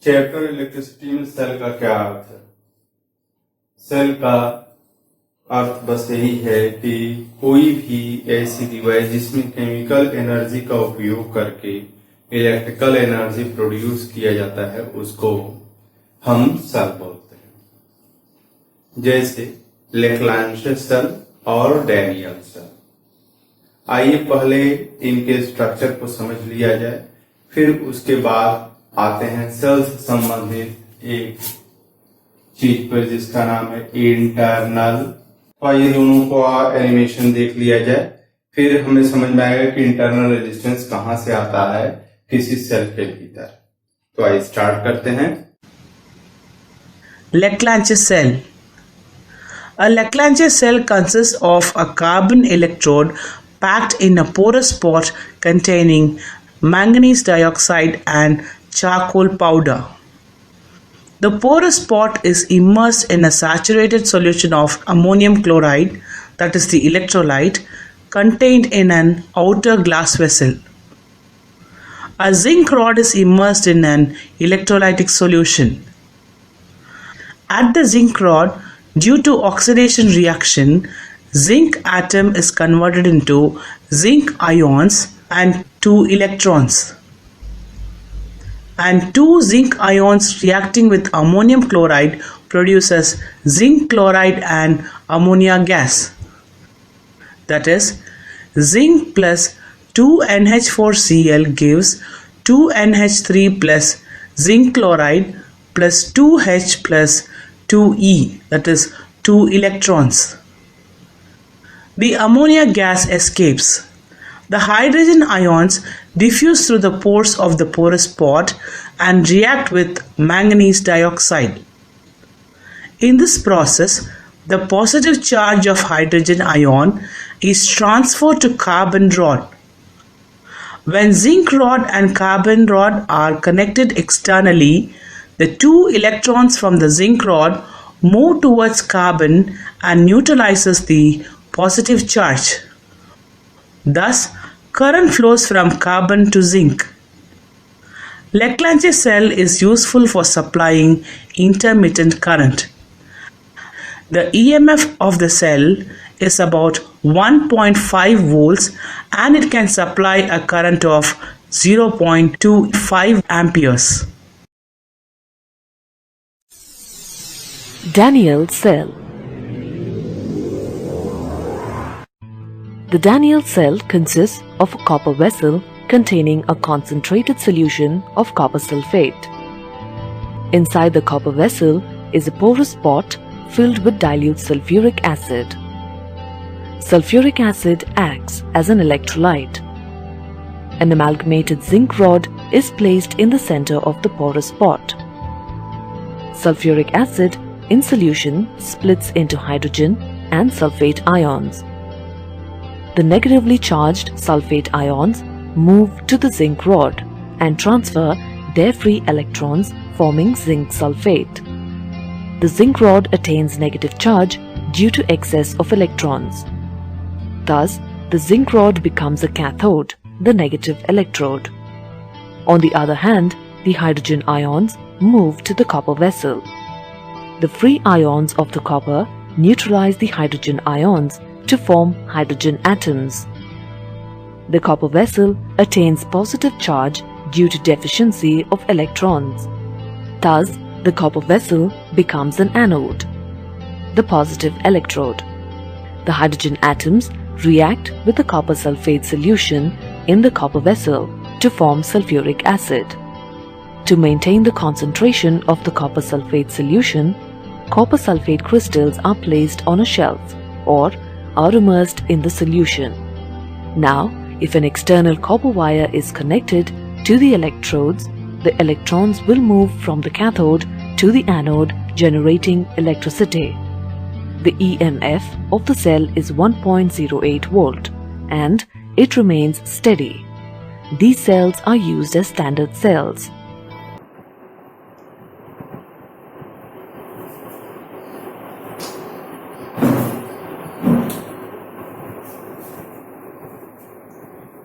Chapter electricity में cell का क्या अर्थ है। सेल का अर्थ बस यही है कि कोई भी ऐसी डिवाइस जिसमें केमिकल एनर्जी का उपयोग करके इलेक्ट्रिकल एनर्जी प्रोड्यूस किया जाता है उसको हम सेल बोलते हैं, जैसे लेक्लांचे सेल और डैनियल सेल। आइए पहले इनके स्ट्रक्चर को समझ लिया जाए, फिर उसके बाद आते हैं सेल से संबंधित एक चीज पर जिसका नाम है इंटरनल। तो ये दोनों को एनिमेशन देख लिया जाए, फिर हमें समझ में आएगा कि इंटरनल रेजिस्टेंस कहां से आता है किसी सेल के भीतर। तो आइए स्टार्ट करते हैं। Leclanche cell. A Leclanche cell consists of a carbon electrode packed in a porous pot containing manganese dioxide and charcoal powder. The porous pot is immersed in a saturated solution of ammonium chloride, that is the electrolyte, contained in an outer glass vessel. A zinc rod is immersed in an electrolytic solution. At the zinc rod, due to oxidation reaction, zinc atom is converted into zinc ions and 2 electrons. And 2 zinc ions reacting with ammonium chloride produces zinc chloride and ammonia gas. That is, zinc plus 2NH4Cl gives 2NH3 plus zinc chloride plus 2H plus 2E, that is 2 electrons. The ammonia gas escapes. The hydrogen ions diffuse through the pores of the porous pot and react with manganese dioxide. In this process, the positive charge of hydrogen ion is transferred to carbon rod. When zinc rod and carbon rod are connected externally, the 2 electrons from the zinc rod move towards carbon and neutralizes the positive charge. Thus, current flows from carbon to zinc. Leclanche cell is useful for supplying intermittent current. The EMF of the cell is about 1.5 volts and it can supply a current of 0.25 amperes. Daniell cell. The Daniell cell consists of a copper vessel containing a concentrated solution of copper sulfate. Inside the copper vessel is a porous pot filled with dilute sulfuric acid. Sulfuric acid acts as an electrolyte. An amalgamated zinc rod is placed in the center of the porous pot. Sulfuric acid in solution splits into hydrogen and sulfate ions. The negatively charged sulfate ions move to the zinc rod and transfer their free electrons, forming zinc sulfate. The zinc rod attains negative charge due to excess of electrons. Thus, the zinc rod becomes a cathode, the negative electrode. On the other hand, the hydrogen ions move to the copper vessel. The free ions of the copper neutralize the hydrogen ions to form hydrogen atoms. The copper vessel attains positive charge due to deficiency of electrons. Thus, the copper vessel becomes an anode, the positive electrode. The hydrogen atoms react with the copper sulfate solution in the copper vessel to form sulfuric acid. To maintain the concentration of the copper sulfate solution, copper sulfate crystals are placed on a shelf or are immersed in the solution. Now, if an external copper wire is connected to the electrodes, the electrons will move from the cathode to the anode, generating electricity. The EMF of the cell is 1.08 volt and it remains steady. These cells are used as standard cells.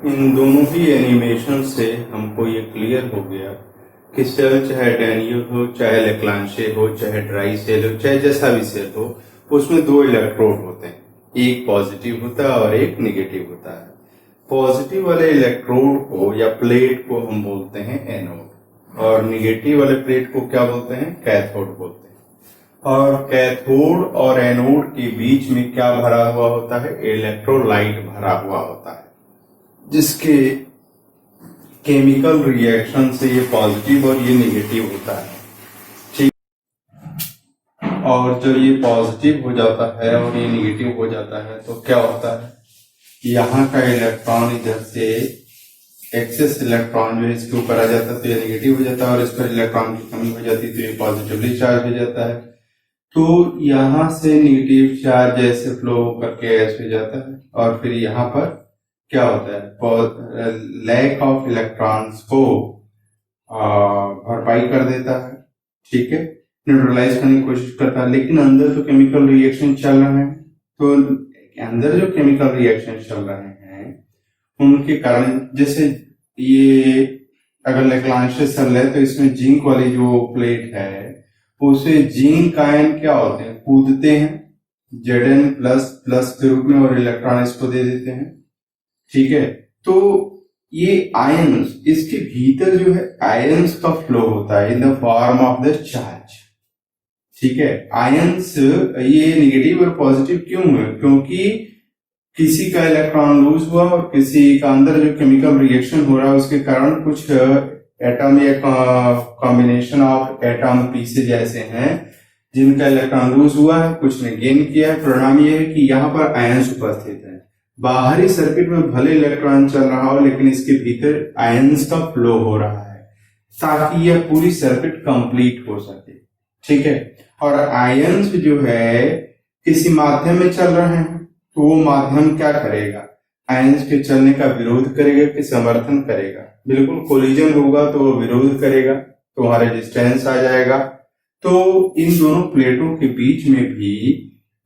इन दोनों ही animation से हमको ये clear हो गया कि cell चाहे Daniel हो, चाहे लेक्लांशे हो, चाहे ड्राई सेल हो, चाहे जैसा भी सेल हो, उसमें दो इलेक्ट्रोड होते हैं, एक पॉजिटिव होता है और एक निगेटिव होता है। पॉजिटिव वाले इलेक्ट्रोड को या प्लेट को हम बोलते हैं एनोड और निगेटिव वाले प्लेट को क्या बोलते हैं? कैथोड बोलते हैं। और कैथोड और एनोड के बीच में क्या भरा हुआ होता है? इलेक्ट्रोलाइट भरा हुआ होता है, जिसके केमिकल रिएक्शन से ये पॉजिटिव और ये निगेटिव होता है। ठीक, और जब ये पॉजिटिव हो जाता है और ये निगेटिव हो जाता है तो क्या होता है? यहाँ का इलेक्ट्रॉन इधर से एक्सेस इलेक्ट्रॉन जो है इसके ऊपर आ जाता है तो ये निगेटिव हो जाता है, और इस पर इलेक्ट्रॉन की कमी हो जाती है तो ये पॉजिटिवली चार्ज हो जाता है। तो यहाँ से निगेटिव चार्ज ऐसे फ्लो करके ऐसे हो जाता है, और फिर यहाँ पर क्या होता है? लैक ऑफ इलेक्ट्रॉन्स को भरपाई कर देता है, ठीक है, न्यूट्रलाइज करने की कोशिश करता है। लेकिन अंदर जो केमिकल रिएक्शन चल रहे हैं, तो अंदर जो केमिकल रिएक्शन चल रहे हैं उनके कारण, जैसे ये अगर लेक्लांशे सेल है तो इसमें जिंक वाली जो प्लेट है उसे जिंक आयन क्या होते हैं? कूदते हैं Zn प्लस के रूप में और इलेक्ट्रॉन इसको दे देते हैं, ठीक है। तो ये आयंस, इसके भीतर जो है आयंस का फ्लो होता है in the form of the charge, ठीक है। आयंस ये निगेटिव और पॉजिटिव क्यों हुए? क्योंकि किसी का इलेक्ट्रॉन लूज हुआ और किसी का अंदर जो केमिकल रिएक्शन हो रहा है उसके कारण कुछ एटम या कॉम्बिनेशन ऑफ एटम पीसेज ऐसे हैं जिनका इलेक्ट्रॉन लूज हुआ है, कुछ ने गेन किया है। परिणाम यह है कि यहाँ पर आयंस उपस्थित है। बाहरी सर्किट में भले इलेक्ट्रॉन चल रहा हो लेकिन इसके भीतर आयंस का फ्लो हो रहा है ताकि यह पूरी सर्किट कंप्लीट हो सके, ठीक है। और आयंस जो है किसी माध्यम में चल रहे हैं तो वो माध्यम क्या करेगा? आयंस के चलने का विरोध करेगा कि समर्थन करेगा? बिल्कुल कोलिजन होगा तो वो विरोध करेगा, तो वहां रेजिस्टेंस आ जाएगा। तो इन दोनों प्लेटों के बीच में भी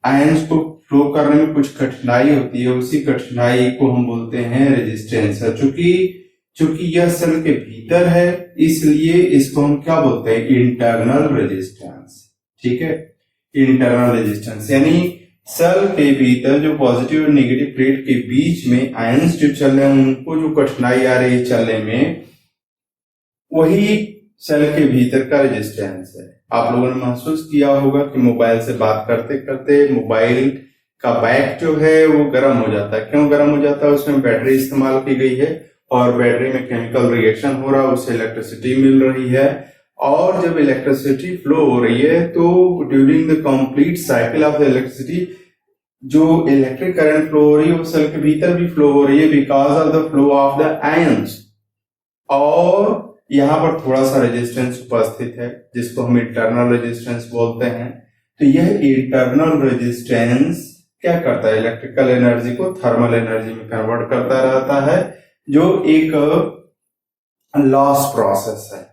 आयंस को फ्लो करने में कुछ कठिनाई होती है, उसी कठिनाई को हम बोलते हैं रेजिस्टेंस। चूंकि यह सेल के भीतर है इसलिए इसको हम क्या बोलते हैं? इंटरनल रेजिस्टेंस, ठीक है। इंटरनल रेजिस्टेंस यानी सेल के भीतर जो पॉजिटिव और नेगेटिव प्लेट के बीच में आयंस जो चल रहे हैं उनको जो कठिनाई आ रही है चलने में, वही सेल के भीतर का रेजिस्टेंस है। आप लोगों ने महसूस किया होगा कि मोबाइल से बात करते करते मोबाइल का बैक जो है वो गर्म हो जाता है। क्यों गर्म हो जाता है? उसमें बैटरी इस्तेमाल की गई है और बैटरी में केमिकल रिएक्शन हो रहा है, उससे इलेक्ट्रिसिटी मिल रही है, और जब इलेक्ट्रिसिटी फ्लो हो रही है तो during the complete cycle of the electricity जो इलेक्ट्रिक करंट फ्लो हो रही है वो सेल के भीतर भी फ्लो हो रही है because of the flow of the ions. और यहाँ पर थोड़ा सा रेजिस्टेंस उपस्थित है जिसको हम इंटरनल रेजिस्टेंस बोलते हैं। तो यह इंटरनल रेजिस्टेंस क्या करता है? इलेक्ट्रिकल एनर्जी को थर्मल एनर्जी में कन्वर्ट करता रहता है, जो एक लॉस प्रोसेस है।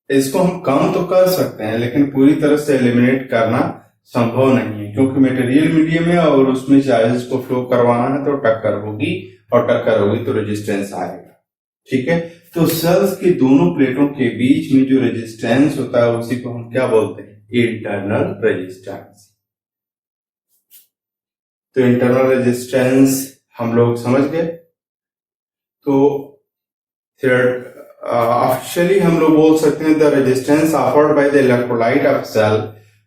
इसको हम कम तो कर सकते हैं लेकिन पूरी तरह से एलिमिनेट करना संभव नहीं है, क्योंकि मटेरियल मीडियम है और उसमें चार्जेस को फ्लो करवाना है तो टक्कर होगी, और टक्कर होगी तो रेजिस्टेंस आएगा, ठीक है। तो सेल्स की दोनों प्लेटों के बीच में जो रेजिस्टेंस होता है उसी को हम क्या बोलते हैं? Internal resistance. तो इंटरनल रेजिस्टेंस हम लोग समझ गए। तो ऑफिशियली हम लोग बोल सकते हैं the resistance offered by the electrolyte of cell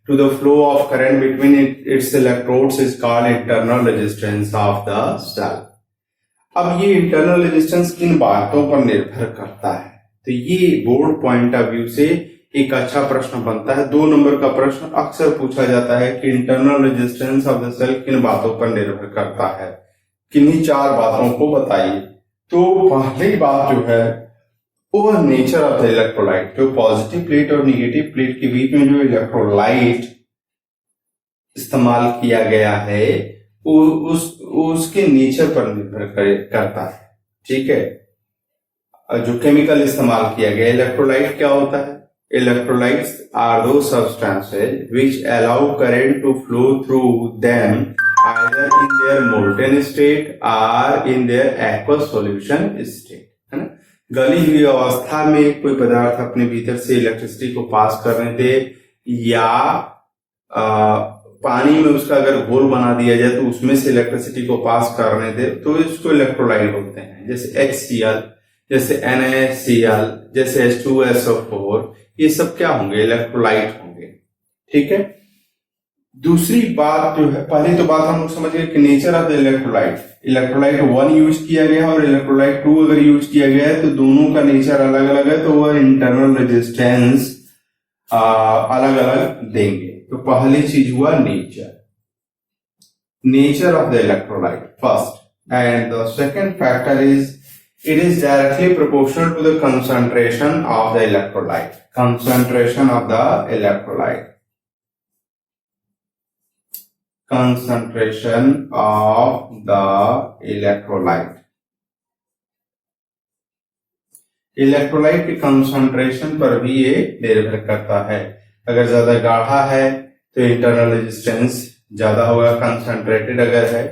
to the flow of current between its electrodes is called internal resistance of the cell। अब ये इंटरनल रेजिस्टेंस किन बातों पर निर्भर करता है? तो ये बोर्ड पॉइंट ऑफ व्यू से एक अच्छा प्रश्न बनता है। 2 नंबर का प्रश्न अक्सर पूछा जाता है कि internal resistance of the cell किन बातों पर निर्भर करता है, किन्हीं 4 बातों को बताइए। तो पहली बात जो है वो नेचर ऑफ द इलेक्ट्रोलाइट, जो पॉजिटिव प्लेट और निगेटिव प्लेट के बीच में जो इलेक्ट्रोलाइट इस्तेमाल किया गया है उसके नेचर पर निर्भर करता है, ठीक है। जो केमिकल इस्तेमाल किया गया, इलेक्ट्रोलाइट क्या होता है? इलेक्ट्रोलाइट्स आर दो substances which allow current to flow through them either in their molten state और in their aqueous solution state, है ना। गली हुई अवस्था में कोई पदार्थ अपने भीतर से इलेक्ट्रिसिटी को पास करने दे, या पानी में उसका अगर घोल बना दिया जाए तो उसमें से इलेक्ट्रिसिटी को पास करने दे, तो इसको इलेक्ट्रोलाइट बोलते हैं। जैसे HCl, जैसे NaCl, जैसे H2SO4, ये सब क्या होंगे? इलेक्ट्रोलाइट होंगे। ठीक है। दूसरी बात जो है, पहली तो बात हम लोग समझ गए कि nature of the electrolyte, electrolyte 1 use किया गया है और इलेक्ट्रोलाइट 2 अगर यूज किया गया है तो दोनों का नेचर अलग अलग है, तो वह इंटरनल रेजिस्टेंस अलग अलग देंगे। तो पहली चीज हुआ nature of the electrolyte first, and the second factor is it is directly proportional to the concentration of the electrolyte. Concentration of the electrolyte. Concentration of the electrolyte. Electrolyte की concentration पर भी ये निर्भर करता है। अगर ज्यादा गाढ़ा है तो इंटरनल रेजिस्टेंस ज्यादा होगा, कंसंट्रेटेड अगर है।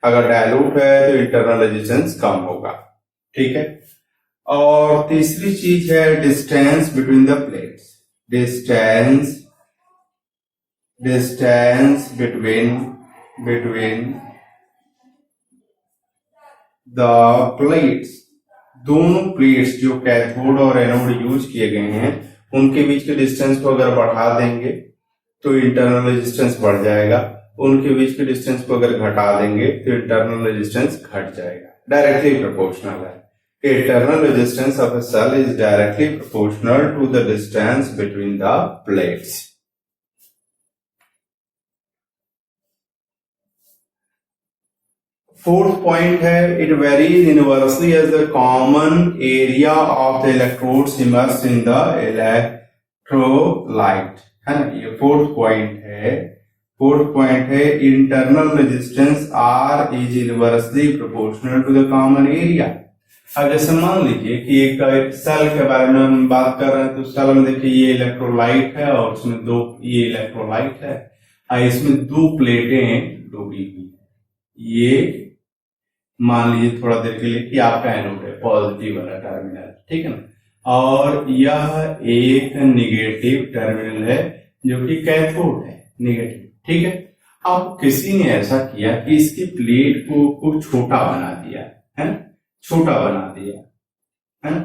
अगर डायलूट है तो इंटरनल रेजिस्टेंस कम होगा। ठीक है। और तीसरी चीज है distance between the plates. Distance between the plates. दोनों प्लेट्स जो कैथोड और एनोड यूज किए गए हैं उनके बीच के डिस्टेंस को अगर बढ़ा देंगे तो इंटरनल रेजिस्टेंस बढ़ जाएगा, उनके बीच के डिस्टेंस को अगर घटा देंगे तो इंटरनल रेजिस्टेंस घट जाएगा। डायरेक्टली प्रोपोर्शनल है। Internal resistance of a cell is directly proportional to the distance between the plates. Fourth point है, it varies inversely as the common area of the electrodes immersed in the electrolyte, है ना। ये fourth point है, internal resistance R is inversely proportional to the common area. अब जैसे मान लीजिए कि एक सेल के बारे में हम बात कर रहे हैं, तो सेल में देखिए ये इलेक्ट्रोलाइट है और उसमें ये इलेक्ट्रोलाइट है, इसमें 2 प्लेटें डूबी हुई। ये मान लीजिए थोड़ा देर के लिए कि आपका एनोड है, पॉजिटिव वाला टर्मिनल, ठीक है ना, और यह एक नेगेटिव टर्मिनल है जो कि कैथोड है, नेगेटिव। ठीक है। अब किसी ने ऐसा किया कि इसकी प्लेट को छोटा बना दिया है ना, छोटा बना दिया है ना,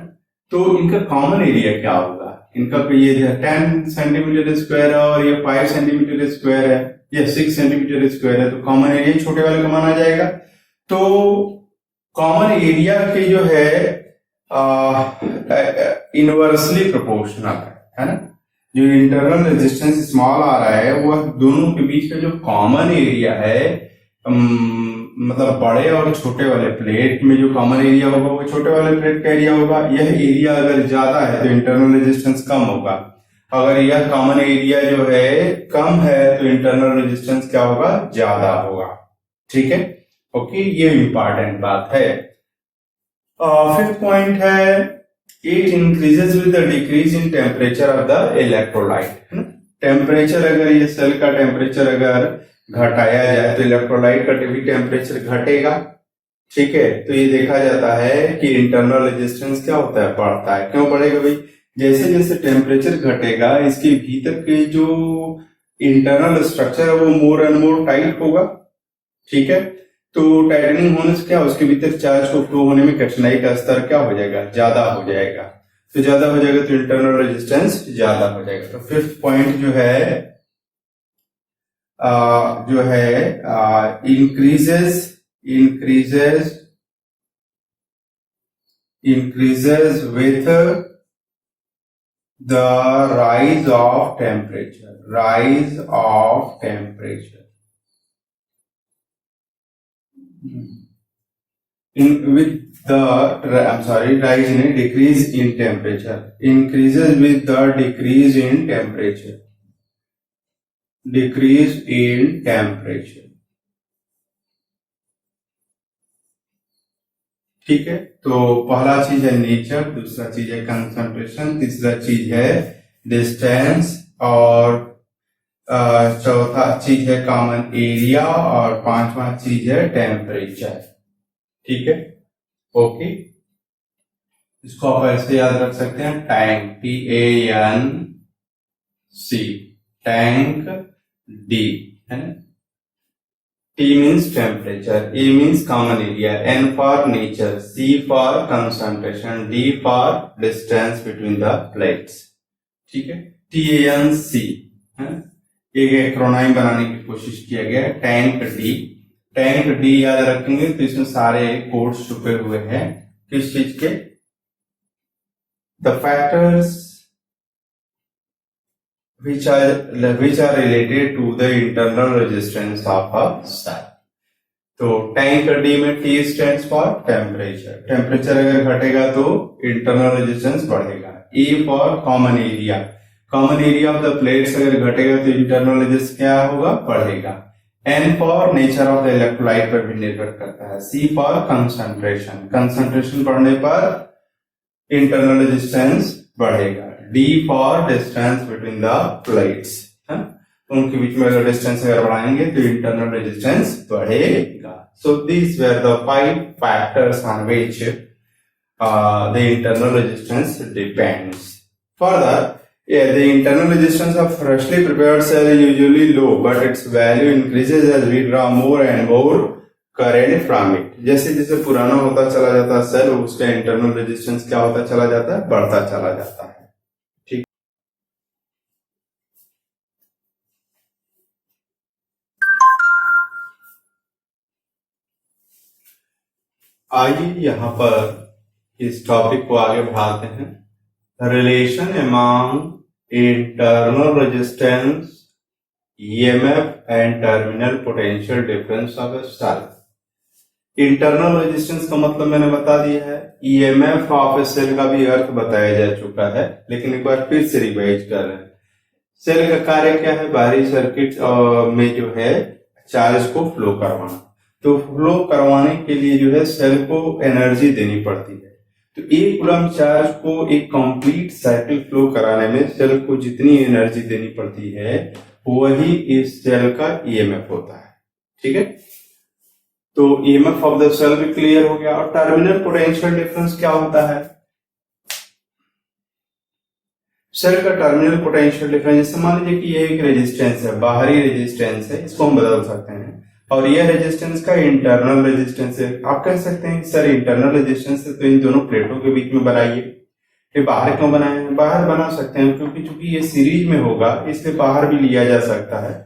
तो इनका कॉमन एरिया क्या होगा? इनका ये 10 सेंटीमीटर स्क्वायर है और ये 5 सेंटीमीटर स्क्वायर है, ये 6 सेंटीमीटर स्क्वायर है, तो कॉमन एरिया छोटे वाले का माना जाएगा। तो कॉमन एरिया के जो है इनवर्सली प्रोपोर्शनल है ना। जो इंटरनल रेजिस्टेंस स्मॉल आ रहा है वह दोनों के बीच का जो कॉमन एरिया है, मतलब बड़े और छोटे वाले प्लेट में जो कॉमन एरिया होगा वो छोटे वाले प्लेट का एरिया होगा। यह एरिया अगर ज्यादा है तो इंटरनल रेजिस्टेंस कम होगा, अगर यह कॉमन एरिया जो है कम है तो इंटरनल रेजिस्टेंस क्या होगा? ज्यादा होगा। ठीक है। ओके, ये इंपॉर्टेंट बात है। फिफ्थ पॉइंट है, it increases with the decrease in temperature of the electrolyte. Temperature, अगर ये सेल का टेम्परेचर अगर घटाया जाए तो इलेक्ट्रोलाइट का भी टेम्परेचर घटेगा। ठीक है। तो ये देखा जाता है कि इंटरनल रेजिस्टेंस क्या होता है? बढ़ता है। क्यों बढ़ेगा भाई? जैसे जैसे टेम्परेचर घटेगा इसके भीतर के जो इंटरनल स्ट्रक्चर है वो मोर एंड मोर टाइट होगा। ठीक है। तो टाइटनिंग होने से क्या, उसके भीतर चार्ज को फ्लो होने में कठिनाई का स्तर क्या हो जाएगा? ज्यादा हो जाएगा। तो ज्यादा हो जाएगा तो इंटरनल रेजिस्टेंस ज्यादा हो जाएगा। तो फिफ्थ पॉइंट जो है increases with the rise of temperature. Rise in a decrease in temperature. Increases with the decrease in temperature. Decrease in temperature. ठीक है। तो पहला चीज है नेचर, दूसरा चीज है कंसंट्रेशन, तीसरा चीज है डिस्टेंस, और चौथा चीज है कॉमन एरिया, और पांचवा चीज है टेम्परेचर। ठीक है। ओके। इसको आप ऐसे याद रख सकते हैं, टैंक, TANC, टैंक, D है ना। T means temperature, A means common area, N for nature, C for concentration, D for distance between the plates। ठीक है, TANC है, एक एक्रोनाइम बनाने की कोशिश किया गया, टैंक डी। टैंक डी याद रखेंगे तो इसमें सारे कोड्स छुपे हुए हैं, किस चीज के, the factors which are related to the internal resistance of a cell। तो टैंक डी में T stands for temperature, temperature अगर घटेगा तो इंटरनल रेजिस्टेंस बढ़ेगा। E for common area, common area of the plates अगर घटेगा तो इंटरनल रेजिस्टेंस क्या होगा, बढ़ेगा। N for nature of the electrolyte पर भी निर्भर करता है। C for कंसंट्रेशन, कंसंट्रेशन बढ़ने पर इंटरनल रेजिस्टेंस बढ़ेगा। D for distance between the plates, उनके बीच में अगर डिस्टेंस अगर बढ़ाएंगे तो इंटरनल रेजिस्टेंस बढ़ेगा। So these were the 5 factors on which the internal resistance depends. Further, the internal resistance of freshly prepared cell is usually low, but its value increases as we draw more and more current from it। जैसे जैसे पुराना होता चला जाता है cell, उसका internal resistance क्या होता चला जाता है, बढ़ता चला जाता है। ठीक, आइए यहाँ पर इस टॉपिक को आगे बढ़ाते हैं। Relation among internal resistance, EMF and terminal potential difference of a cell। Internal resistance का मतलब मैंने बता दिया है, EMF ऑफ ए सेल का भी अर्थ बताया जा चुका है, लेकिन एक बार फिर से रिवाइज कर रहे हैं। सेल का कार्य क्या है, बाहरी सर्किट में जो है चार्ज को फ्लो करवाना। तो फ्लो करवाने के लिए जो है सेल को एनर्जी देनी पड़ती है। तो 1 कूलम चार्ज को एक कंप्लीट साइकिल फ्लो कराने में सेल को जितनी एनर्जी देनी पड़ती है वही इस सेल का ईएमएफ होता है। ठीक है, तो ईएमएफ ऑफ द सेल भी क्लियर हो गया। और टर्मिनल पोटेंशियल डिफरेंस क्या होता है, सेल का टर्मिनल पोटेंशियल डिफरेंस, जैसे मान लीजिए कि ये एक रेजिस्टेंस है, बाहरी रेजिस्टेंस है, इसको हम बदल सकते हैं, और यह रेजिस्टेंस का इंटरनल रेजिस्टेंस है। आप कह सकते हैं कि सर इंटरनल रेजिस्टेंस है तो इन दोनों प्लेटों के बीच में बनाइए, फिर बाहर क्यों बनाए हैं, बाहर बना सकते हैं क्योंकि चूंकि ये सीरीज में होगा इसलिए बाहर भी लिया जा सकता है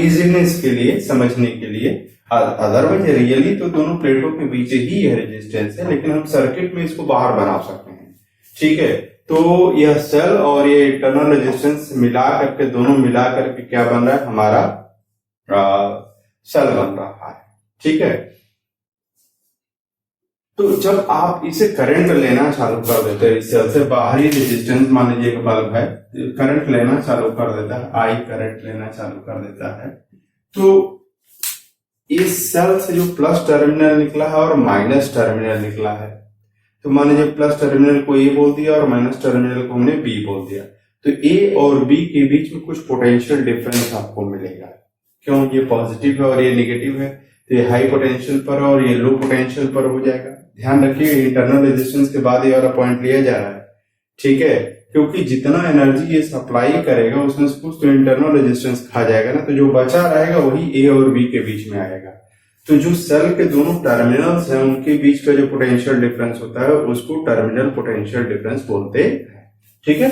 इजीनेस के लिए, समझने के लिए। अदरवाइज रियली तो दोनों प्लेटों के बीच ही यह रेजिस्टेंस है, लेकिन हम सर्किट में इसको बाहर बना सकते हैं। ठीक है, तो यह सेल और ये इंटरनल रेजिस्टेंस मिला करके, दोनों मिला करके क्या बन रहा है, हमारा सेल बन रहा है। ठीक है, तो जब आप इसे करंट लेना चालू कर देते हैं, सेल से बाहरी रेजिस्टेंस, मान लीजिए एक बल्ब है, करंट लेना चालू कर देता है, आई करंट लेना चालू कर देता है, तो इस सेल से जो प्लस टर्मिनल निकला है और माइनस टर्मिनल निकला है, तो मान लीजिए प्लस टर्मिनल को ए बोल दिया और माइनस टर्मिनल को हमने बी बोल दिया, तो ए और बी के बीच में कुछ पोटेंशियल डिफरेंस आपको मिलेगा। क्यों, ये पॉजिटिव है और ये नेगेटिव है, तो ये हाई पोटेंशियल पर और ये लो पोटेंशियल पर हो जाएगा। ध्यान रखिए इंटरनल रेजिस्टेंस के बाद ये वाला पॉइंट लिया जा रहा है। ठीक है, क्योंकि जितना एनर्जी ये सप्लाई करेगा उसमें से कुछ तो इंटरनल रेजिस्टेंस खा जाएगा ना, तो जो बचा रहेगा वही ए और बी के बीच में आएगा। तो जो सेल के दोनों टर्मिनल्स हैं उनके बीच का जो पोटेंशियल डिफरेंस होता है उसको टर्मिनल पोटेंशियल डिफरेंस बोलते हैं। ठीक है,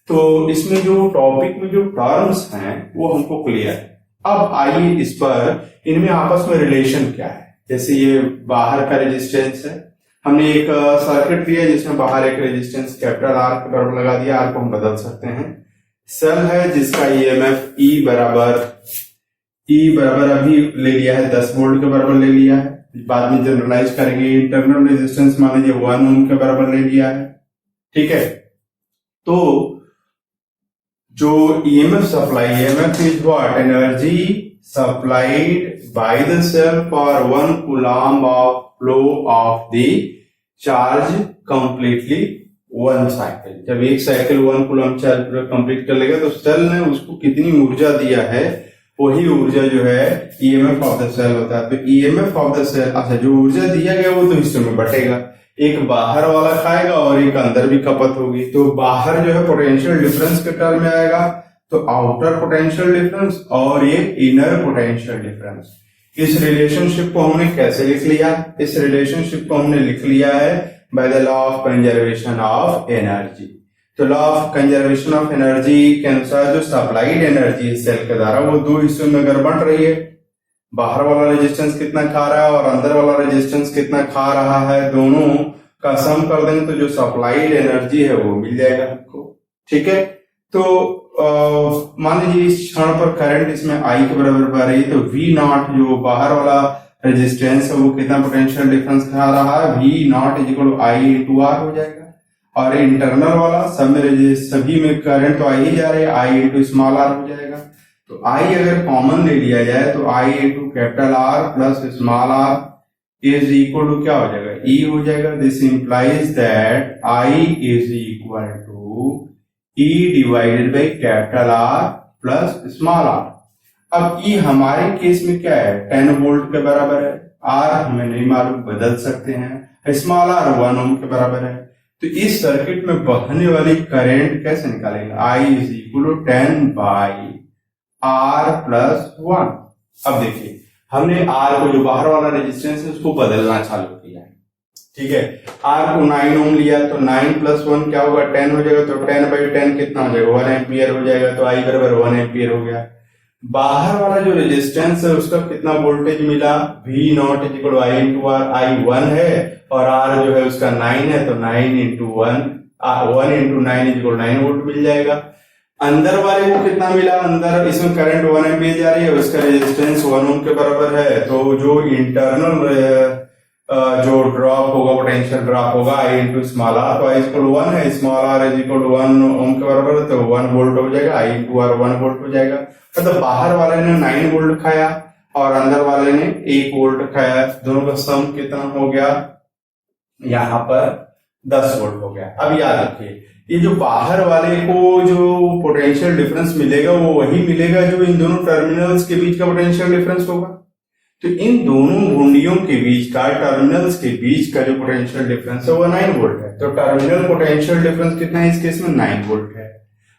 तो इसमें जो टॉपिक में जो टर्म्स हैं वो हमको क्लियर है। अब आइए इस पर, इनमें आपस में रिलेशन क्या है। जैसे ये बाहर का रेजिस्टेंस है, हमने एक सर्किट लिया जिसमें बाहर एक रेजिस्टेंस कैपिटल आर के बराबर लगा दिया, आर को हम बदल सकते हैं। सेल है जिसका ईएमएफ ई बराबर अभी ले लिया है 10 वोल्ट के बराबर ले लिया है, बाद में जनरलाइज करेंगे। इंटरनल रेजिस्टेंस मान लीजिए 1 ओम के बराबर ले लिया है। ठीक है, तो जो EMF supply, EMF is what, energy supplied by the cell for 1 coulomb of flow of the charge completely 1 cycle. जब एक साइकिल 1 कूलम चार्ज पूरा कंप्लीट कर लेगा तो सेल ने उसको कितनी ऊर्जा दिया है वही ऊर्जा जो है ईएमएफ ऑफ द सेल होता है। तो ईएमएफ ऑफ द सेल, अच्छा जो ऊर्जा दिया गया वो तो हिस्सों में बटेगा, एक बाहर वाला खाएगा और एक अंदर भी खपत होगी। तो बाहर जो है पोटेंशियल डिफरेंस के टर्म में आएगा, तो आउटर पोटेंशियल डिफरेंस और ये इनर पोटेंशियल डिफरेंस। इस रिलेशनशिप को हमने कैसे लिख लिया? इस रिलेशनशिप को हमने लिख लिया है by the law of conservation of energy. तो law of conservation of energy के अनुसार जो सप्लाइड एनर्जी है सेल के द्वारा वो दो हिस्सों में अगर बंट रही है, बाहर वाला रेजिस्टेंस कितना खा रहा है और अंदर वाला रेजिस्टेंस कितना खा रहा है, दोनों का सम कर देंगे तो जो सप्लाइड एनर्जी है वो मिल जाएगा हमको। ठीक है, तो मान लीजिए इस क्षण पर करंट इसमें आई के बराबर बह रही है, तो V नॉट जो बाहर वाला रेजिस्टेंस है वो कितना पोटेंशियल डिफरेंस खा रहा है, V not is equal to I into R हो जाएगा। और इंटरनल वाला सब में सभी में करंट तो आई ही जा रही है, आई इंटू स्मॉल आर हो जाएगा। तो आई अगर कॉमन ले लिया जाए तो I into capital R plus small R is equal to क्या हो जाएगा, ई हो जाएगा। This implies that I is equal to E divided by capital R plus small R. अब ई हमारे केस में क्या है, 10 वोल्ट के बराबर है। आर हमें नहीं मालूम, बदल सकते हैं। स्मॉल आर 1 ओम के बराबर है। तो इस सर्किट में बहने वाली करंट कैसे निकालेंगे, I is equal to 10 by R plus 1। अब देखिए हमने आर को जो बाहर वाला रेजिस्टेंस है उसको बदलना चालू किया है। ठीक है, आर को 9 ओम लिया तो 9 प्लस 1 क्या होगा, 10 हो जाएगा। तो 10 बाई 10 कितना हो जाएगा, 1 एम्पियर हो जाएगा। तो आई बराबर 1 एम्पियर हो गया। बाहर वाला जो रेजिस्टेंस है उसका कितना वोल्टेज मिला, V not is equal I into R. I 1 है और आर जो है उसका 9 है, तो 9 into 1 into 9 is equal 9 volt मिल जाएगा। अंदर वाले को कितना मिला, अंदर इसमें करंट 1 एम्पियर जा रही है, उसका रेजिस्टेंस 1 ओम के बराबर है। तो जो इंटरनल जो ड्रॉप होगा, पोटेंशियल ड्रॉप होगा आई इंटू स्मॉल आर। तो आई इक्वल 1 है, स्मॉल आर इज इक्वल 1 ओम के बराबर है, तो 1 वोल्ट हो जाएगा। आई इंटू आर 1 वोल्ट हो जाएगा। मतलब बाहर वाले ने 9 वोल्ट खाया और अंदर वाले ने 1 वोल्ट खाया। दोनों का सम कितना हो गया, यहाँ पर 10 वोल्ट हो गया। अब याद रखिए ये जो बाहर वाले को जो पोटेंशियल डिफरेंस मिलेगा वो वही मिलेगा जो इन दोनों टर्मिनल्स के बीच का पोटेंशियल डिफरेंस होगा। तो इन दोनों घुंडियों के बीच का, टर्मिनल्स के बीच का जो पोटेंशियल डिफरेंस है वो 9 वोल्ट है। तो टर्मिनल पोटेंशियल डिफरेंस कितना है इस केस में, 9 वोल्ट है।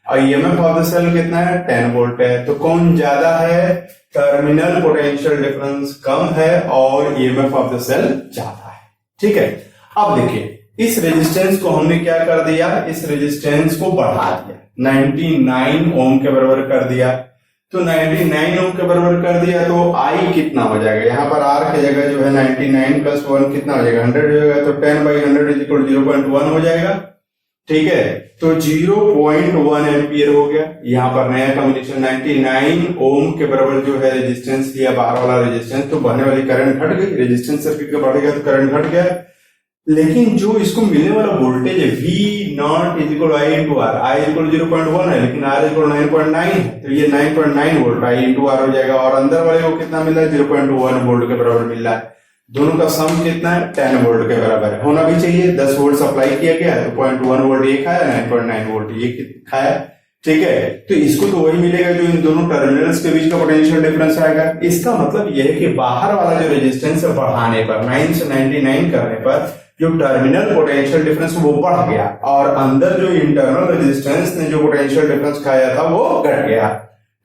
और ईएमएफ ऑफ द सेल कितना है, 10 वोल्ट है। तो कौन ज्यादा है, टर्मिनल पोटेंशियल डिफरेंस कम है और ईएमएफ ऑफ द सेल ज्यादा है। ठीक है, अब देखिए इस रेजिस्टेंस को हमने क्या कर दिया, इस रेजिस्टेंस को बढ़ा दिया, 99 ओम के बराबर कर दिया। तो 99 ओम के बराबर कर दिया तो आई कितना हो जाएगा, यहाँ पर आर की जगह जो है 99 प्लस 1 कितना हो जाएगा, 100 हो जाएगा। तो 10 बाई 100 इज इक्वल 0.1 हो जाएगा। ठीक है, तो 0.1 एम्पियर हो गया। यहाँ पर नया कॉम्बिनेशन 99 ओम के बराबर जो है रेजिस्टेंस लिया, बाहर वाला रेजिस्टेंस, तो बहने वाली करंट घट गई, रेजिस्टेंस सर्किट का बढ़ गया तो करंट घट गया। लेकिन जो इसको मिलने वाला वोल्टेज है V not is equal I into R, I equal 0.1 है लेकिन आर इक्वल 9.9 है, तो ये 9.9 वोल्ट आई इंटू आर हो जाएगा। और अंदर वाले को कितना मिला है, 0.1 वोल्ट के बराबर मिल रहा है। दोनों का सम कितना है, 10 वोल्ट के बराबर है, होना भी चाहिए। 10 वोल्ट सप्लाई किया गया है तो 0.1 वोल्ट ये खाया, 9.9 वोल्ट ये खाया। ठीक है, तो इसको तो वही मिलेगा जो इन दोनों टर्मिनल्स के बीच का पोटेंशियल डिफरेंस आएगा। इसका मतलब यह है कि बाहर वाला जो रेजिस्टेंस है बढ़ाने पर, 9 से 99 करने पर जो टर्मिनल पोटेंशियल डिफरेंस वो बढ़ गया और अंदर जो इंटरनल रेजिस्टेंस ने जो पोटेंशियल डिफरेंस खाया था वो घट गया।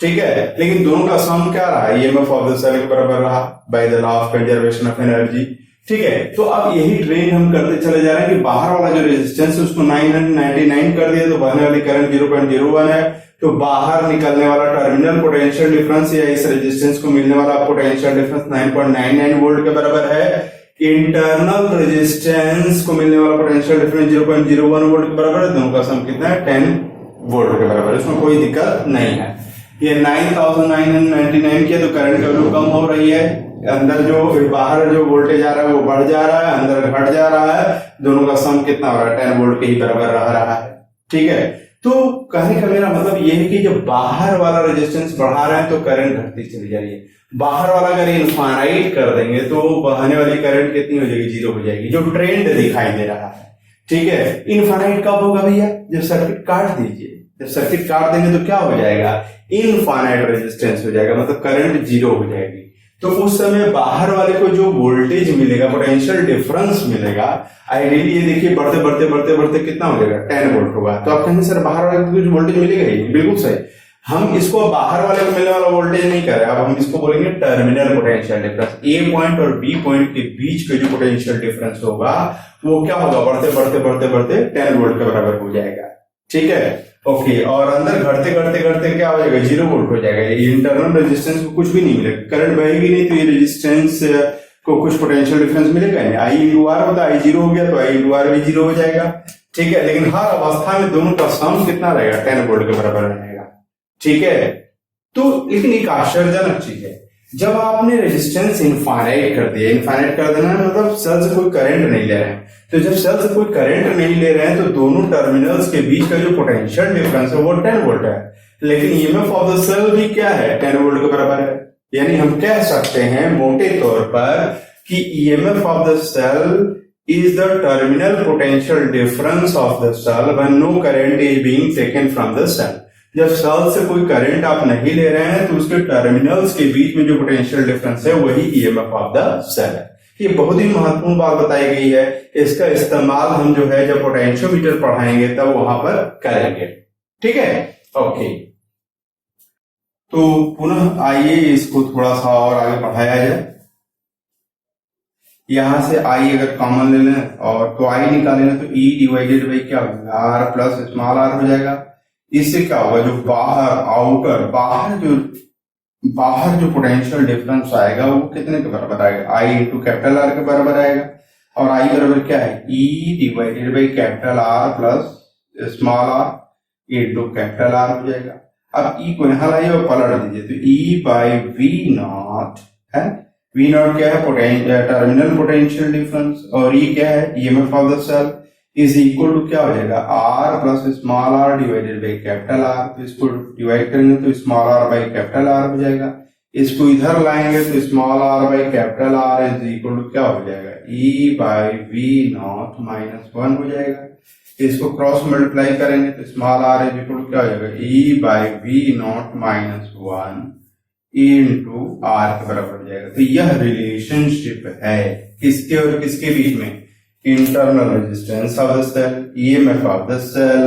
ठीक है, लेकिन दोनों का सम क्या रहा, ईएमएफ ऑफ द सेल के बराबर रहा bye the law of conservation of energy. ठीक है, तो अब यही ट्रेन हम करते चले जा रहे हैं कि बाहर वाला जो रेजिस्टेंस है उसको 999 कर दिया तो बहने वाली करंट 0.01 है। तो बाहर निकलने वाला टर्मिनल पोटेंशियल डिफरेंस या इस रेजिस्टेंस को मिलने वाला पोटेंशियल डिफरेंस 9.99 वोल्ट के बराबर है। इंटरनल रेजिस्टेंस को मिलने वाला पोटेंशियल डिफरेंस 0.01 वोल्ट के बराबर है। दोनों का सम कितना है, 10 वोल्ट के बराबर है, इसमें कोई दिक्कत नहीं है। ये 9999 किया तो करंट का वैल्यू कम हो रही है, अंदर जो बाहर जो वोल्टेज आ रहा है वो बढ़ जा रहा है, अंदर घट जा रहा है। दोनों का सम कितना हो रहा है, 10 वोल्ट के ही बराबर रह रहा है। ठीक है, तो कहने का मेरा मतलब ये है कि जब बाहर वाला रेजिस्टेंस बढ़ा रहे हैं तो करंट घटती चली जा रही है। बाहर वाला अगर इनफाइनाइट कर देंगे तो बहने वाली करंट कितनी हो जाएगी, 0 हो जाएगी, जो ट्रेंड दिखाई दे रहा है। ठीक है, इनफाइनाइट कब होगा भैया, जब सर्किट काट दीजिए। जब सर्किट काट देंगे तो क्या हो जाएगा, इनफाइनाइट रेजिस्टेंस हो जाएगा, मतलब करंट 0 हो जाएगी। तो उस समय बाहर वाले को जो वोल्टेज मिलेगा, पोटेंशियल डिफरेंस मिलेगा, आइडियली ये देखिए बढ़ते बढ़ते बढ़ते बढ़ते कितना हो जाएगा, 10 वोल्ट होगा। तो आप कहेंगे सर बाहर वाले को कुछ वोल्टेज मिलेगा ही, बिल्कुल सही। हम इसको बाहर वाले को मिलने वाला वोल्टेज नहीं कर रहे, अब हम इसको बोलेंगे टर्मिनल पोटेंशियल डिफरेंस। ए पॉइंट और बी पॉइंट के बीच के जो पोटेंशियल डिफरेंस होगा वो क्या होगा, बढ़ते बढ़ते बढ़ते बढ़ते 10 वोल्ट के बराबर हो जाएगा, ठीक है, ओके। और अंदर घटते घटते घटते क्या हो जाएगा, 0 वोल्ट हो जाएगा। ये इंटरनल रेजिस्टेंस को कुछ भी नहीं मिलेगा, करंट बहेगी नहीं, तो ये रेजिस्टेंस को कुछ पोटेंशियल डिफरेंस मिलेगा नहीं। आई इंटू आर होता है, आई 0 हो गया तो आई इंटू आर भी 0 हो जाएगा, ठीक है। लेकिन हर अवस्था में दोनों का सम कितना रहेगा, 10 वोल्ट के बराबर रहेगा, ठीक है। तो लेकिन एक आश्चर्यजनक चीज है, जब आपने रेजिस्टेंस इनफाइनाइट कर दिया, इनफाइनाइट कर देना मतलब सेल से कोई करंट नहीं ले रहे हैं, तो जब सेल से कोई करंट नहीं ले रहे हैं तो दोनों टर्मिनल्स के बीच का जो पोटेंशियल डिफरेंस है वो 10 वोल्ट है, लेकिन ईएमएफ ऑफ द सेल भी क्या है, 10 वोल्ट के बराबर है। यानी हम कह सकते हैं मोटे तौर पर कि EMF of the cell is the terminal potential difference of the cell when no current is being taken from the cell. जब सेल से कोई करंट आप नहीं ले रहे हैं तो उसके टर्मिनल्स के बीच में जो पोटेंशियल डिफरेंस है वही ईएमएफ ऑफ द सेल है। ये बहुत ही महत्वपूर्ण बात बताई गई है, इसका इस्तेमाल हम जो है जब पोटेंशियोमीटर पढ़ाएंगे तब वहां पर करेंगे, ठीक है, ओके। तो पुनः आइए इसको थोड़ा सा और आगे बढ़ाया जाए। यहां से आई अगर कॉमन ले लें और तो आई निकाले ना, तो ई डिवाइडेड बाई क्या हो जाएगा, आर प्लस स्मॉल आर हो जाएगा। इससे क्या होगा, जो बाहर जो पोटेंशियल डिफरेंस आएगा वो कितने के बराबर आएगा, आई इंटू कैपिटल आर के बराबर आएगा। और आई बराबर क्या है, E divided by capital R plus small R into capital R हो जाएगा। अब ई को यहां लाइए और पलट दीजिए, तो ई बाई वी नॉट है, वी नॉट क्या है, टर्मिनल पोटेंशियल डिफरेंस, और ई क्या है, EMF of the cell is equal to क्या हो जाएगा, R plus small r divided by capital R. तो इसको डिवाइड करेंगे तो small r by capital R हो जाएगा। इसको इधर लाएंगे तो small r by capital R is equal to क्या हो जाएगा, E by V not minus 1 हो जाएगा। इसको क्रॉस मल्टीप्लाई करेंगे तो small R is equal to क्या हो जाएगा, E by V not minus 1 into R के बराबर हो जाएगा। तो यह रिलेशनशिप है किसके और किसके बीच में, internal resistance of the cell, EMF of the cell,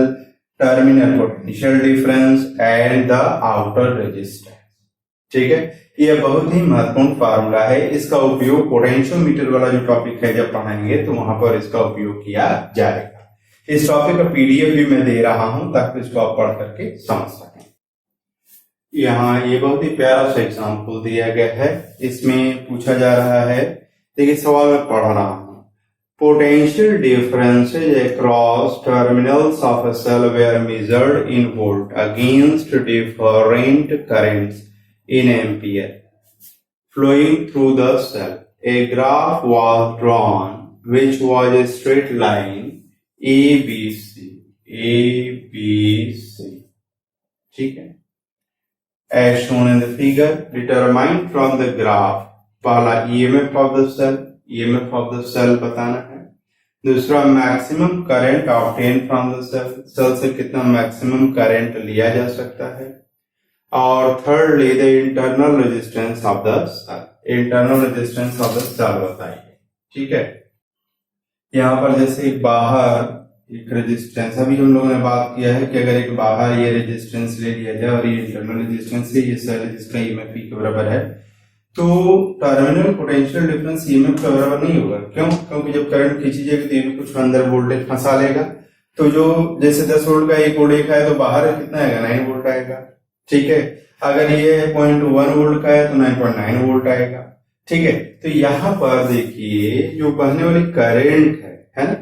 terminal potential difference and the outer resistance, ठीक है। यह बहुत ही महत्वपूर्ण फार्मूला है, इसका उपयोग पोटेंशियोमीटर वाला जो टॉपिक है जब पढ़ाएंगे तो वहां पर इसका उपयोग किया जाएगा। इस टॉपिक का पीडीएफ भी मैं दे रहा हूं ताकि इसको आप पढ़ करके समझ सकें। यहाँ ये बहुत ही प्यारा सा एग्जाम्पल दिया गया है, इसमें पूछा जा रहा है, देखिए सवाल में पढ़ रहा हूं, potential differences across terminals of a cell were measured in volt against different currents in ampere flowing through the cell. A graph was drawn which was a straight line ABC, ठीक है, as shown in the figure. Determine from the graph, पहला EMF of the cell, EMF of the cell बताना है, दूसरा maximum current obtain from the cell, cell से कितना maximum current लिया जा सकता है, और thirdly the internal resistance of the cell, internal resistance of the cell बताइए, ठीक है। यहाँ पर जैसे बाहर एक रेजिस्टेंस, अभी हम लोगों ने बात किया है कि अगर एक बाहर ये रेजिस्टेंस ले लिया जाए और ये इंटरनल रेजिस्टेंस है, ये सेल जिसका ईएमएफ के बराबर है, तो टर्मिनल पोटेंशियल डिफरेंस ईएमएफ के बराबर नहीं होगा। क्यों? क्योंकि जब करंट खींची जाएगी तो ये कुछ अंदर वोल्टेज फंसा लेगा, तो जो जैसे 10 वोल्ट का एक वोल्ट है तो बाहर कितना आएगा, 9 वोल्ट आएगा, ठीक है। अगर ये 0.1 वोल्ट का है तो 9.9 वोल्ट आएगा, ठीक है। तो यहाँ पर देखिए जो बहने वाली करंट है ना,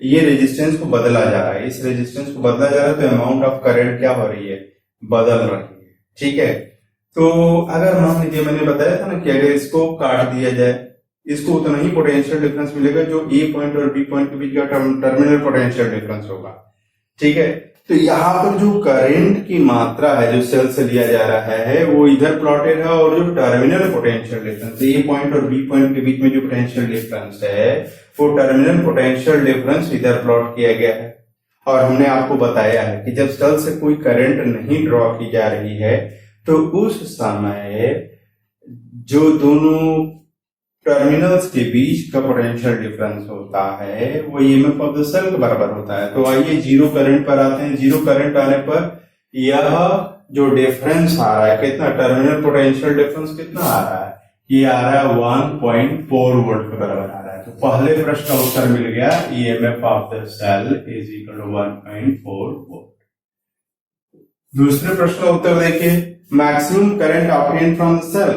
ये रेजिस्टेंस को बदला जा रहा है, इस रेजिस्टेंस को बदला जा रहा है, तो अमाउंट ऑफ करंट क्या हो रही है, बदल रही है, ठीक है। तो अगर मान लीजिए मैंने बताया था ना कि अगर इसको काट दिया जाए, इसको उतना ही पोटेंशियल डिफरेंस मिलेगा जो ए पॉइंट और बी पॉइंट के बीच का टर्मिनल पोटेंशियल डिफरेंस होगा, ठीक है। तो यहाँ पर जो करंट की मात्रा है जो सेल से लिया जा रहा है वो इधर प्लॉटेड है, और जो टर्मिनल पोटेंशियल डिफरेंस ए पॉइंट और बी पॉइंट के बीच में जो पोटेंशियल डिफरेंस है वो टर्मिनल पोटेंशियल डिफरेंस इधर प्लॉट किया गया है। और हमने आपको बताया है कि जब सेल से कोई करंट नहीं ड्रॉ की जा रही है तो उस समय जो दोनों टर्मिनल्स के बीच का पोटेंशियल डिफरेंस होता है वो ईएमएफ ऑफ द सेल के बराबर होता है। तो आइए जीरो करंट पर आते हैं। जीरो करंट आने पर यह जो डिफरेंस आ रहा है कितना, टर्मिनल पोटेंशियल डिफरेंस कितना आ रहा है, ये आ रहा है 1.4 वोल्ट के बराबर आ रहा है। तो पहले प्रश्न का उत्तर मिल गया, EMF of the cell is equal to 1.4 volt. दूसरे प्रश्न का उत्तर देखिए, maximum current obtain from the cell.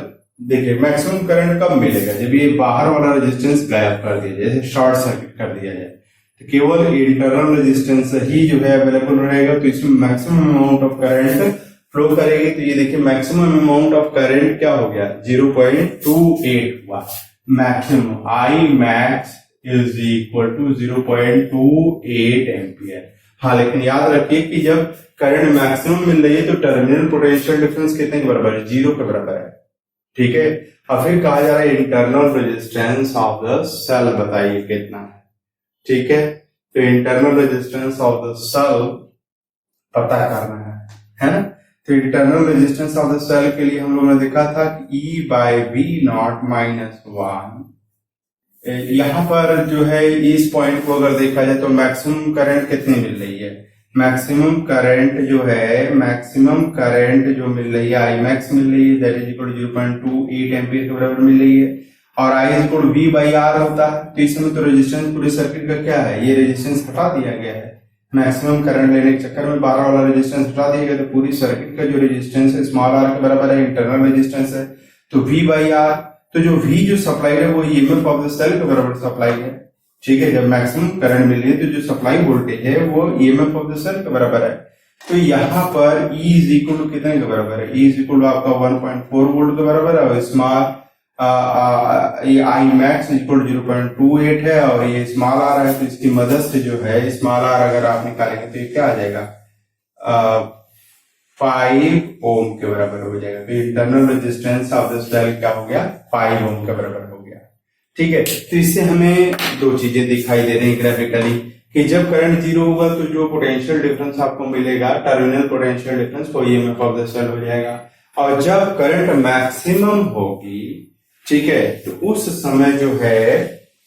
देखिए मैक्सिमम करंट कब मिलेगा, जब ये बाहर वाला रेजिस्टेंस गायब कर दिया जाए, जैसे शॉर्ट सर्किट कर दिया जाए, तो केवल इंटरनल रेजिस्टेंस ही जो है अवेलेबल रहेगा, तो इसमें maximum amount of current flow करेगी। तो ये देखिए मैक्सिमम अमाउंट ऑफ करंट क्या हो गया, 0.28 हुआ। Maximum I max is equal to 0.28 ampere. हाँ लेकिन याद रखिए कि जब करंट मैक्सिमम मिल रही है तो टर्मिनल पोटेंशियल डिफरेंस कितने के बराबर है, 0 के बराबर है। ठीक है, अब फिर कहा जा रहा है internal resistance of the cell बताइए कितना है। ठीक है, तो internal resistance of the cell पता करना है ना। तो internal resistance of the cell के लिए हम लोगों ने देखा था कि E/V0 - 1। यहां पर जो है इस पॉइंट को अगर देखा जाए तो मैक्सिमम करंट कितनी मिल रही है, मैक्सिमम करंट जो मिल रही है आई मैक्स मिल रही है, that is equal to 0.28 ampere के बराबर मिल रही है। और आई इज इक्वल टू V/R होता है। तो इसमें तो रेजिस्टेंस पूरे सर्किट का क्या है, ये रेजिस्टेंस हटा दिया गया है। मैक्सिमम करंट लेने के चक्कर में बाहर वाला रेजिस्टेंस हटा दिया गया, तो पूरी सर्किट का जो रेजिस्टेंस है स्मॉल r के बराबर है, इंटरनल रेजिस्टेंस है। तो V/R, तो जो V जो सप्लाई है वो ईएमएफ ऑफ द सेल के बराबर सप्लाई है। ठीक है, जब मैक्सिमम करंट मिल रही है तो जो सप्लाई वोल्टेज है वो ईएमएफ ऑफ द सेल के बराबर है। तो यहाँ पर E इज इक्वल टू कितने के बराबर है, E इज इक्वल टू आपका 1.4 वोल्ट के बराबर है। और स्मॉल आई मैक्स इक्वल 0.28 है और ये स्मॉल आर है। तो इसकी मदद से जो है स्मॉल आर अगर आप निकालेंगे तो ये क्या आ जाएगा, 5 ओम के बराबर हो जाएगा। तो internal resistance of the cell क्या हो गया, 5 ओम के बराबर हो गया। ठीक है, तो इससे हमें दो चीजें दिखाई दे रही है ग्राफिकली कि जब करंट 0 होगा तो जो पोटेंशियल डिफरेंस आपको मिलेगा, टर्मिनल पोटेंशियल डिफरेंस, वो ईएमएफ ऑफ द सेल हो जाएगा। और जब करंट मैक्सिमम होगी, ठीक है, तो उस समय जो है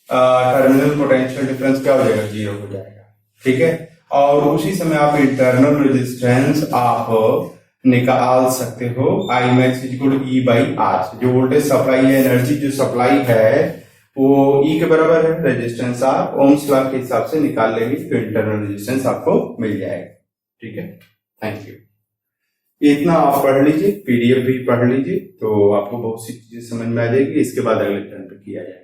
टर्मिनल पोटेंशियल डिफरेंस क्या हो जाएगा, 0 हो जाएगा। ठीक है, और उसी समय आप इंटरनल रेजिस्टेंस आप निकाल सकते हो, I max equal to E/R। जो वोल्टेज सप्लाई है, एनर्जी जो सप्लाई है वो E के बराबर है, रेजिस्टेंस आप ओम्स लॉ के हिसाब से निकाल लेंगे तो इंटरनल रेजिस्टेंस आपको मिल जाएगा। ठीक है, थैंक यू। इतना आप पढ़ लीजिए, पीडीएफ भी पढ़ लीजिए, तो आपको बहुत सी चीजें समझ में आ जाएगी। इसके बाद अगले टर्न पे किया जाएगा।